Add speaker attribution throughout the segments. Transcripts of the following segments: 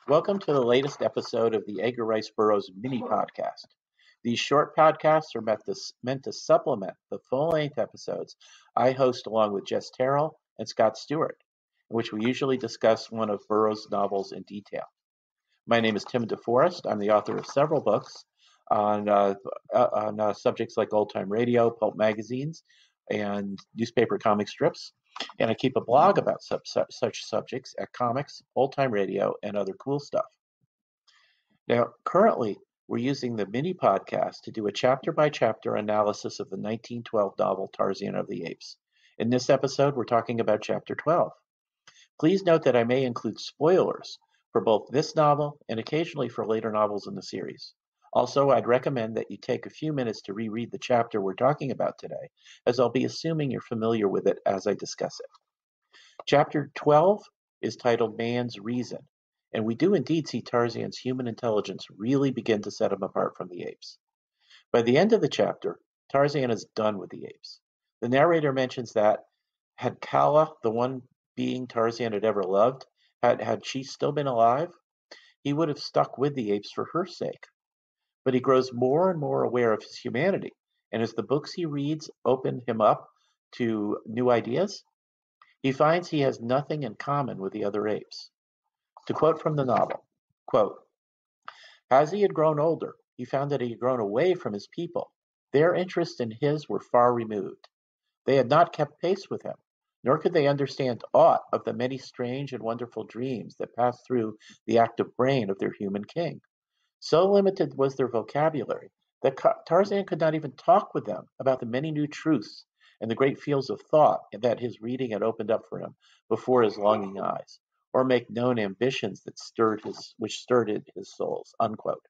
Speaker 1: Welcome to the latest episode of the Edgar Rice Burroughs mini podcast. These short podcasts are meant to supplement the full-length episodes I host along with Jess Terrell and Scott Stewart, in which we usually discuss one of Burroughs' novels in detail. My name is Tim DeForest. I'm the author of several books on subjects like old-time radio, pulp magazines, and newspaper comic strips. And I keep a blog about such subjects at Comics, Old Time Radio, and other cool stuff. Now, currently, we're using the mini podcast to do a chapter by chapter analysis of the 1912 novel Tarzan of the Apes. In this episode, we're talking about chapter 12. Please note that I may include spoilers for both this novel and occasionally for later novels in the series. Also, I'd recommend that you take a few minutes to reread the chapter we're talking about today, as I'll be assuming you're familiar with it as I discuss it. Chapter 12 is titled Man's Reason, and we do indeed see Tarzan's human intelligence really begin to set him apart from the apes. By the end of the chapter, Tarzan is done with the apes. The narrator mentions that had Kala, the one being Tarzan had ever loved, had she still been alive, he would have stuck with the apes for her sake. But he grows more and more aware of his humanity, and as the books he reads open him up to new ideas, he finds he has nothing in common with the other apes. To quote from the novel, quote, "As he had grown older, he found that he had grown away from his people. Their interests and his were far removed. They had not kept pace with him, nor could they understand aught of the many strange and wonderful dreams that passed through the active brain of their human king. So limited was their vocabulary that Tarzan could not even talk with them about the many new truths and the great fields of thought that his reading had opened up for him before his longing eyes, or make known ambitions that which stirred his souls." Unquote.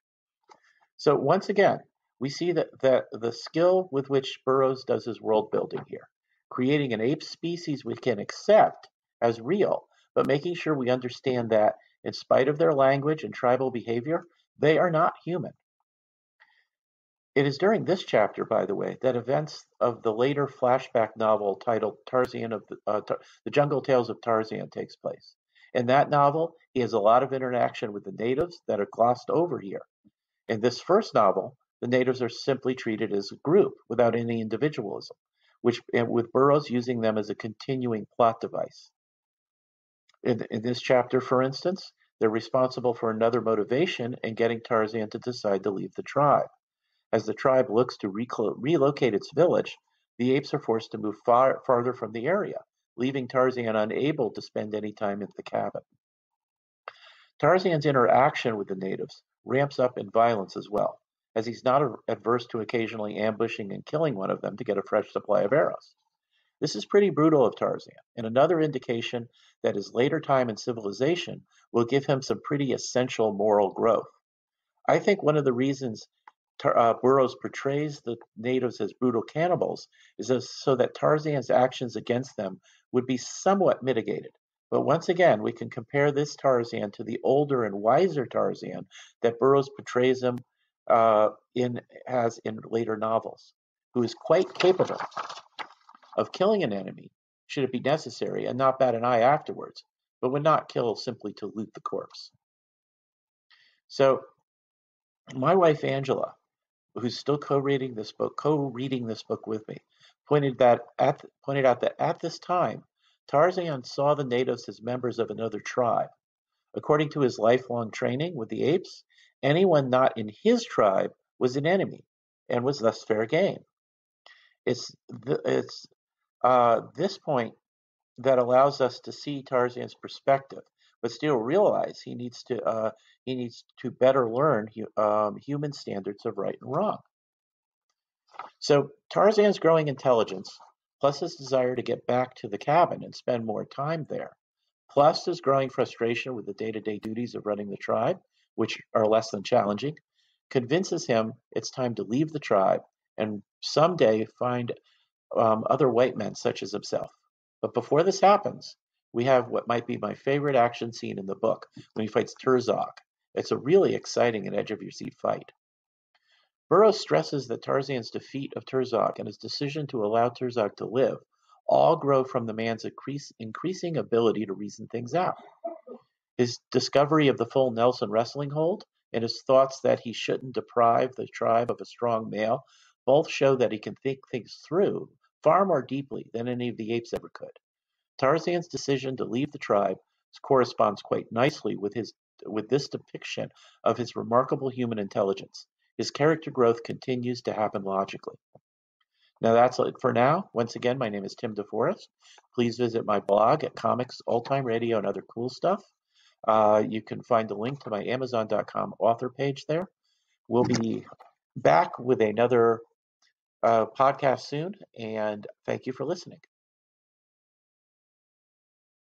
Speaker 1: So once again, we see that the skill with which Burroughs does his world building here, creating an ape species we can accept as real, but making sure we understand that in spite of their language and tribal behavior, they are not human. It is during this chapter, by the way, that events of the later flashback novel titled Tarzan of the Jungle Tales of Tarzan takes place. In that novel, he has a lot of interaction with the natives that are glossed over here. In this first novel, the natives are simply treated as a group without any individualism, with Burroughs using them as a continuing plot device. In this chapter, for instance, they're responsible for another motivation in getting Tarzan to decide to leave the tribe. As the tribe looks to relocate its village, the apes are forced to move farther from the area, leaving Tarzan unable to spend any time at the cabin. Tarzan's interaction with the natives ramps up in violence as well, as he's not adverse to occasionally ambushing and killing one of them to get a fresh supply of arrows. This is pretty brutal of Tarzan, and another indication that his later time in civilization will give him some pretty essential moral growth. I think one of the reasons Burroughs portrays the natives as brutal cannibals is so that Tarzan's actions against them would be somewhat mitigated. But once again, we can compare this Tarzan to the older and wiser Tarzan that Burroughs portrays him in later novels, who is quite capable of killing an enemy, should it be necessary, and not bat an eye afterwards, but would not kill simply to loot the corpse. So, my wife Angela, who's still co-reading this book with me, pointed out that at this time, Tarzan saw the natives as members of another tribe. According to his lifelong training with the apes, anyone not in his tribe was an enemy and was thus fair game. It's this point that allows us to see Tarzan's perspective, but still realize he needs to better learn human standards of right and wrong. So Tarzan's growing intelligence, plus his desire to get back to the cabin and spend more time there, plus his growing frustration with the day-to-day duties of running the tribe, which are less than challenging, convinces him it's time to leave the tribe and someday find other white men such as himself. But before this happens, we have what might be my favorite action scene in the book when he fights Tarzan. It's a really exciting and edge-of-your-seat fight. Burroughs stresses that Tarzan's defeat of Tarzan and his decision to allow Tarzan to live all grow from the man's increasing ability to reason things out. His discovery of the full Nelson wrestling hold and his thoughts that he shouldn't deprive the tribe of a strong male both show that he can think things through far more deeply than any of the apes ever could. Tarzan's decision to leave the tribe corresponds quite nicely with this depiction of his remarkable human intelligence. His character growth continues to happen logically. Now that's it for now. Once again, my name is Tim DeForest. Please visit my blog at Comics, Old Time Radio, and other cool stuff. You can find the link to my Amazon.com author page there. We'll be back with another podcast soon, and thank you for listening.